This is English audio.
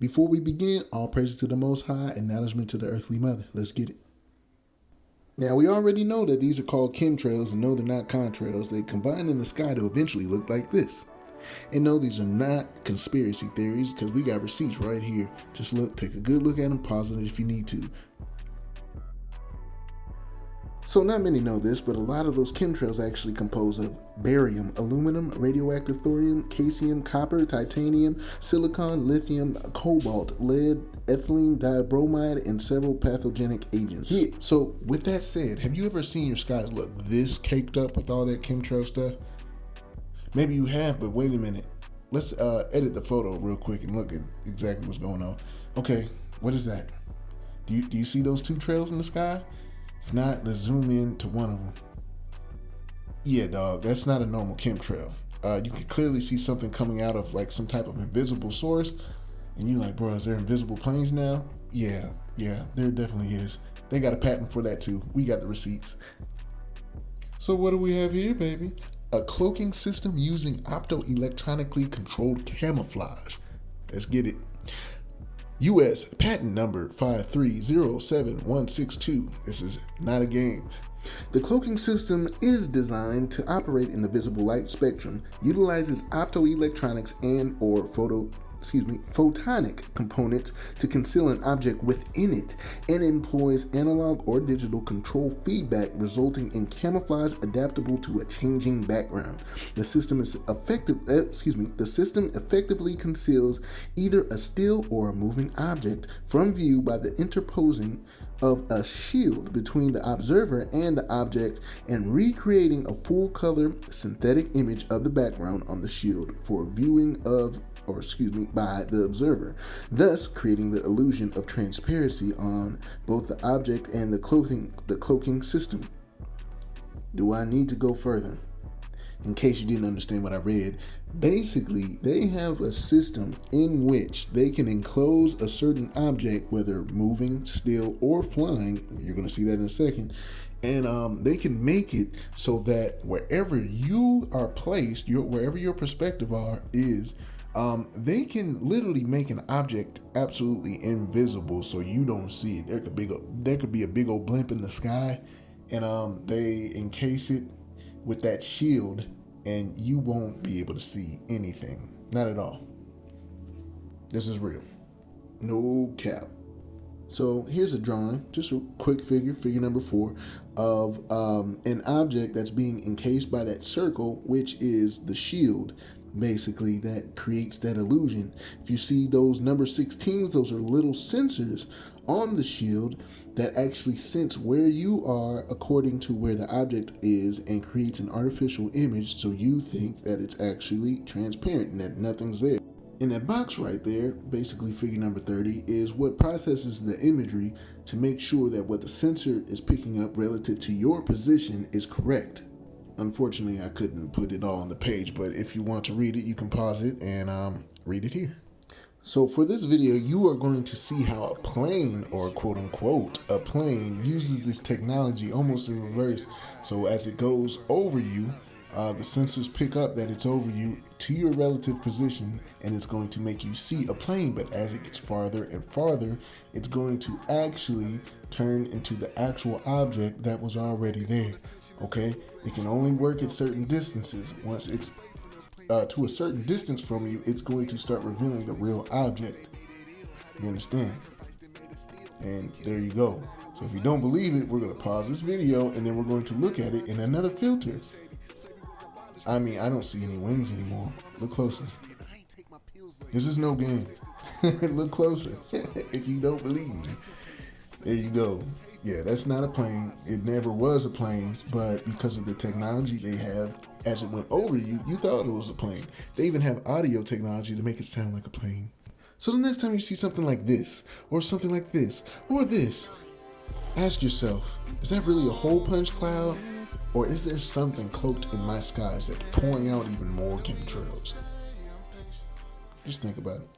Before we begin, all praises to the Most High, acknowledgement to the Earthly Mother. Let's get it. Now, we already know that these are called chemtrails, and no, they're not contrails. They combine in the sky to eventually look like this. And no, these are not conspiracy theories, because we got receipts right here. Just look, take a good look at them, pause it if you need to. So not many know this, but a lot of those chemtrails actually compose of barium, aluminum, radioactive thorium, caesium, copper, titanium, silicon, lithium, cobalt, lead, ethylene, dibromide, and several pathogenic agents. Yeah, so with that said, have you ever seen your skies look this caked up with all that chemtrail stuff? Maybe you have, but wait a minute. Let's edit the photo real quick and look at exactly what's going on. Okay, what is that? Do you see those two trails in the sky? If not, let's zoom in to one of them. Yeah, dog, that's not a normal chemtrail. You can clearly see something coming out of like some type of invisible source. And you're like, bro, is there invisible planes now? Yeah, there definitely is. They got a patent for that too. We got the receipts. So what do we have here, baby? A cloaking system using optoelectronically controlled camouflage. Let's get it. U.S. patent number 5307162. This is not a game. The cloaking system is designed to operate in the visible light spectrum, utilizes optoelectronics and/or photonic components to conceal an object within it, and employs analog or digital control feedback, resulting in camouflage adaptable to a changing background. The system effectively conceals either a still or a moving object from view by the interposing of a shield between the observer and the object, and recreating a full color synthetic image of the background on the shield for viewing by the observer, thus creating the illusion of transparency on both the object and the cloaking system. Do I need to go further? In case you didn't understand what I read, basically they have a system in which they can enclose a certain object, whether moving, still, or flying. You're going to see that in a second. And they can make it so that wherever you are placed, wherever your perspective is, they can literally make an object absolutely invisible so you don't see it. There could be a big old blimp in the sky, and they encase it with that shield, and you won't be able to see anything. Not at all. This is real. No cap. So here's a drawing, just a quick figure number 4, of an object that's being encased by that circle, which is the shield. Basically, that creates that illusion. If you see those number 16s, those are little sensors on the shield that actually sense where you are according to where the object is, and creates an artificial image so you think that it's actually transparent and that nothing's there. In that box right there, basically figure number 30, is what processes the imagery to make sure that what the sensor is picking up relative to your position is correct. Unfortunately, I couldn't put it all on the page, but if you want to read it, you can pause it and read it here. So for this video, you are going to see how a plane, or quote unquote, a plane, uses this technology almost in reverse. So as it goes over you, the sensors pick up that it's over you to your relative position, and it's going to make you see a plane. But as it gets farther and farther, it's going to actually turn into the actual object that was already there. Okay, it can only work at certain distances. Once it's to a certain distance from you, it's going to start revealing the real object. You understand? And there you go. So if you don't believe it, we're going to pause this video, and then we're going to look at it in another filter. I mean, I don't see any wings anymore. Look closely. This is no game. Look closer. If you don't believe me. There you go. Yeah, that's not a plane. It never was a plane, but because of the technology they have, as it went over you, you thought it was a plane. They even have audio technology to make it sound like a plane. So the next time you see something like this, or something like this, or this, ask yourself, is that really a hole punch cloud? Or is there something cloaked in my skies that's pouring out even more chemtrails? Just think about it.